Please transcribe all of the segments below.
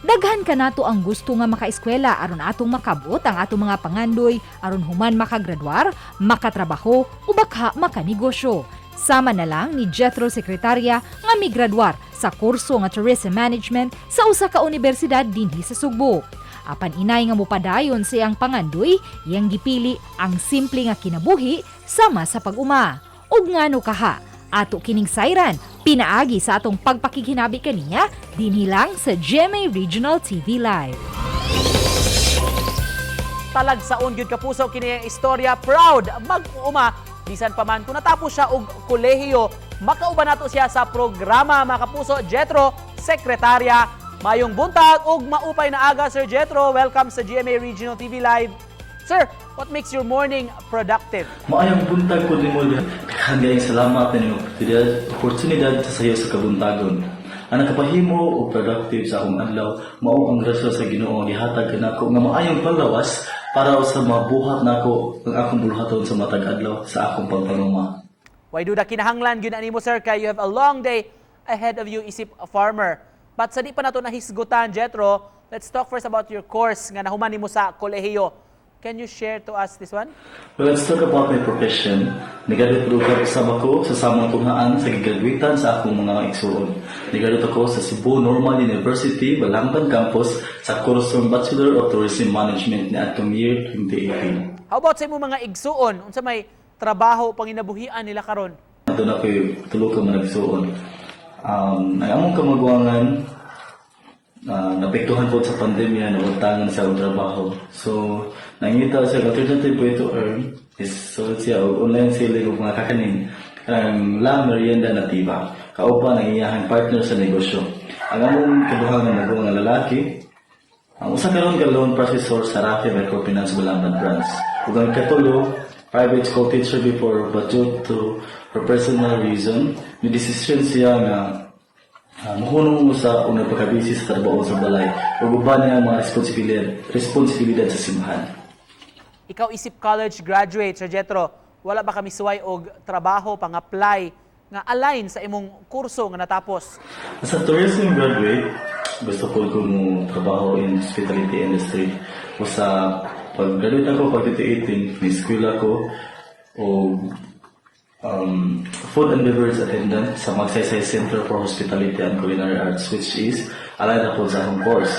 Daghan ka nato ang gusto nga makaeskwela aron atong makabot ang atong mga pangandoy aron human makagradwar, makatrabaho o baka makanegosyo. Sama na lang ni Jethro sekretarya nga migradwar sa kurso nga Tourism Management sa usa ka universidad dinhi sa Sugbo. Apan inay nga mupadayon siyang pangandoy, iyang gipili ang simple nga kinabuhi sama sa pag-uma. Ug ngano kaha, ato kining sayran, pinaagi sa atong pagpakikinabi kaniya dinhi lang sa GMA Regional TV Live. Talagsaon gyud kapuso kini ang istorya, proud mag-uuma bisan pa man kung natapos siya og kolehiyo, makauban nato siya sa programa mga kapuso. Jethro, sekretarya, mayong buntag ug maupay na aga Sir Jethro. Welcome sa GMA Regional TV Live. Sir, what makes your morning productive? Maayong buntag po din mo diyan. Hanggang salamat na oportunidad sa sayo sa kabuntagon. Ang nakapahimo o productive sa akong adlaw, mao ang grasya sa Ginoo ang gihatag kanako nga maayong panglawas para sa mabuhat nako ang akong bulhaton sa matag adlaw sa akong pagpanuma. Why do da kinahanglan gyud animo sir kay you have a long day ahead of you isip a farmer. But sa di pa nato nahisgutan Jethro, let's talk first about your course nga nahuman nimo sa kolehiyo. Can you share to us this one? Well, let's talk about my profession. Nag-graduate ko kasama ko sa samang tunghaan sa gigraduatean sa akong mga igsuon. Nag-graduate ako sa Cebu Normal University, Balangban Campus sa kursong Bachelor of Tourism Management ni atong year 2018. How about sa imong mga igsuon? Unsa may trabaho panginabuhian nila karon? Ito na ko'y tulo ka mga igsuon. Ang among kamagwangan, napektuhan po sa pandemya, nabutangan sa akong trabaho. So, nangita siya alternative way to earn is so siya online selling og mga kakanin. Karang La Merienda Nativa. Kaupa ng iyahang partner sa negosyo. Ang among kaduhang nga nga lalaki, ang usa karon ka loan processor sa Rafi Microfinance Balangban branch. Ug ang katulo, private school teacher before but due to her personal reason, ni decision siya nga mahunong mo sa unang pagkabisi sa trabaho sa balay ug uban niya ang mga responsibilidad sa simbahan. Ikaw isip college graduate, Sir Jethro, wala ba kami suway og trabaho pang-apply nga align sa imong kurso nga natapos? As a tourism graduate, gusto ko kung trabaho in hospitality industry. O sa pag-graduate ako pag 2018, may school ako o food and beverage attendant sa Magsaysay Center for Hospitality and Culinary Arts, which is aligned ako sa akong course.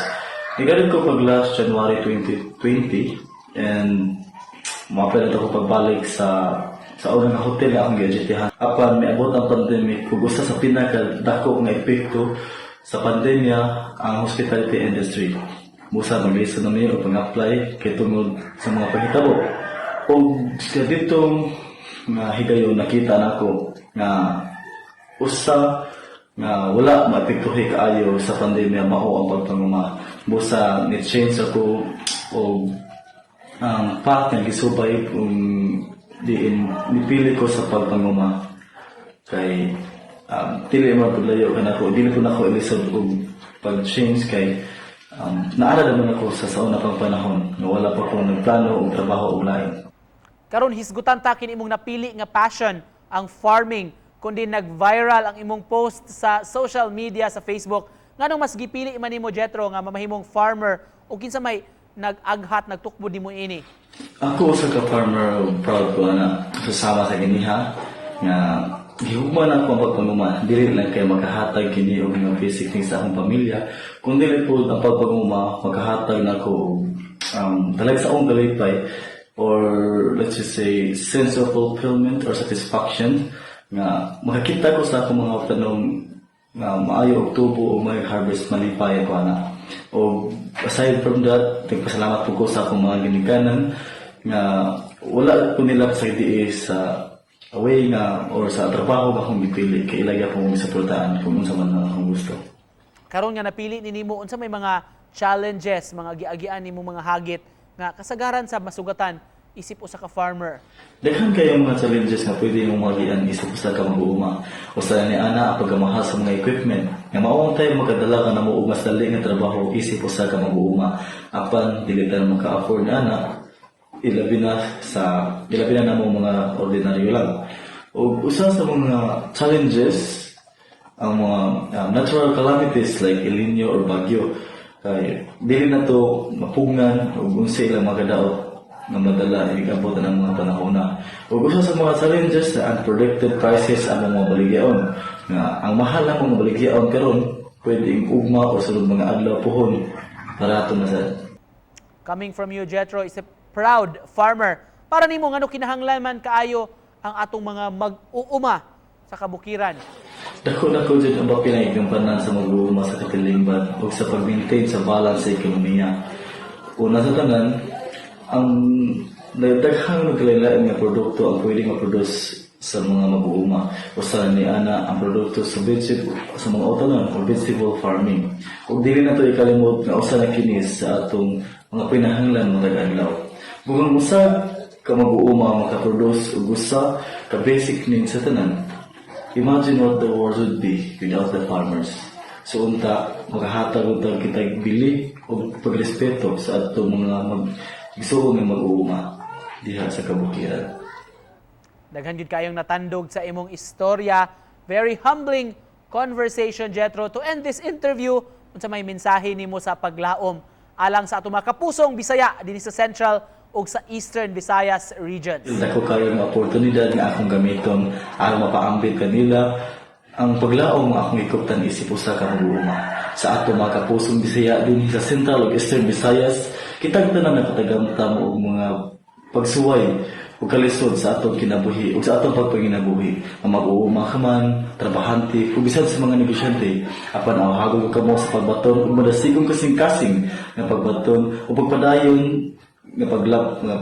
Nag-graduate ko pag last January 2020 and mapalit ako pagbalik sa unang hotel na akong gadgetihan. Apan may abot ang pandemic, kung gusto sa pinakadako nga epekto sa pandemya ang hospitality industry. Musa mag-listen na niyo o pang-apply kay tungod sa mga pahitabo. O sa ditong nga higayon nakita nako nga usa nga wala maapektuhi kaayo sa pandemya mao ang pagpanguma. Musa ni change ako o ang path nga gisubay kung nipili ko sa pagpanguma kay dili man paglayo kanako, dili ko nako ilisod og pag-change kay naara naman ako sa una pang panahon nga wala pa ko nagplano og trabaho og lain. Karon hisgutan ta kini imong napili nga passion, ang farming, kundi nag-viral ang imong post sa social media sa Facebook. Nganong mas gipili man nimo Jethro nga mamahimong farmer o kinsa may nag-aghat nagtukbo nimo ini? Ako sa ka-farmer, proud ko na susama sa giniha nga gihugman ako ang pagpanguma. Dili lang kay makahatag kini og mga basic things sa akong pamilya, kundi po ang pagpanguma makahatag nako dalag sa akong galipay or let's just say sense of fulfillment or satisfaction nga makakita ko sa akong mga tanong nga maayo og tubo o may harvest malipay ako na. O aside from that, nagpasalamat po ko sa akong mga ginikanan nga wala po nila sa IDA sa away nga or sa trabaho nga akong gipili kay ilagya po mong suportahan kung unsa man akong gusto. Karon nga napili ni nimo unsa may mga challenges, mga giagian nimo mga hagit nga kasagaran sa masugatan isip usa ka farmer? Daghan kayo mga challenges nga pwede yung magian isip usa ka mag-uuma. Usa ni ana ang pagkamahal sa mga equipment. Nga maong tayo makadala ka na mo og mas dali nga trabaho isip usa ka mag-uuma. Apan dili ta maka-afford na ana. Ilabi na namo mga ordinaryo lang. O usa sa mga challenges ang mga natural calamities like El Nino or bagyo. Kay dili na to mapugnan ug unsa ilang magadaot nga madala igabot ang mga panahon na. Ug usa sa mga challenges na unpredicted prices ang mga baligyaon nga ang mahal ng mga baligyaon karon pwedeng ugma o sunod mga adlaw puhon barato na sad. Coming from you, Jethro, is a proud farmer. Para nimo ngano kinahanglan kaayo ang atong mga mag-uuma sa kabukiran? Dako jud ang pinaigampanan sa mag-uuma sa katilingban ug sa pag-maintain sa balance sa ekonomiya. Una sa tanan, ang daghang naglain-lain nga produkto ang pwedeng ma-produce sa mga mag-uuma. Usa ni ana ang produkto sa vegetable sa mga otanon or vegetable farming. Ug dili na to ikalimot nga usa na kini sa atong mga pinahanglan mga adlaw. Bugon usa ka mag-uuma makaproduce og usa ka basic needs sa tanan. Imagine what the world would be without the farmers. So unta makahatag unta kita bili o pagrespeto sa atong mga igsuon nga mag-uuma diha sa kabukiran. Daghan gid kayong natandog sa imong istorya. Very humbling conversation, Jethro. To end this interview, unsa may mensahe nimo sa paglaom alang sa atong mga kapusong Bisaya dinhi sa Central ug sa Eastern Visayas region? Dako kayo nga oportunidad nga akong gamiton aron mapaambit kanila ang paglaom nga akong ikuptan isip usa ka mag-uuma sa ato mga kapusong Bisaya dinhi sa Central ug Eastern Visayas. Kitag tanan nakatagamtam og mga pagsuway ug kalisod sa atong kinabuhi ug sa atong pagpanginabuhi. Ang mag-uuma ka man, trabahante ug bisan sa mga negosyante, apan awhagog kamo sa pagbaton ug madasigong kasing-kasing nga pagbaton ug pagpadayon nga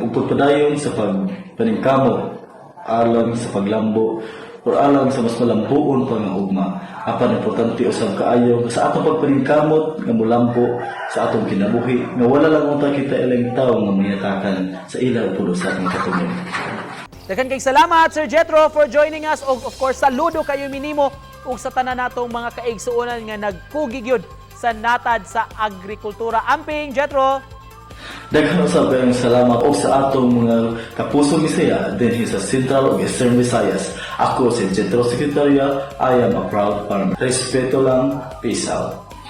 pagpadayon sa pagpaningkamot alang sa paglambo o alang sa mas malambuon pa nga ugma. Apan importante usab kaayo sa atong pagpaningkamot nga mulambo sa atong kinabuhi nga wala lang unta kita ilang tawo nga miyatakan sa ilaw pulo sa atong katunog. Daghan kay salamat, Sir Jethro, for joining us. Og of course, saludo kayo minimo ug sa tanan natong mga kaigsuonan nga nagkugigyod sa natad sa agrikultura. Amping, Jethro! Daghang usab kayong salamat og sa atong mga kapusong Bisaya dinhi sa Central ug Eastern Visayas. Ako si Jethro Secretaria. I am a proud farmer. Respeto lang. Peace out.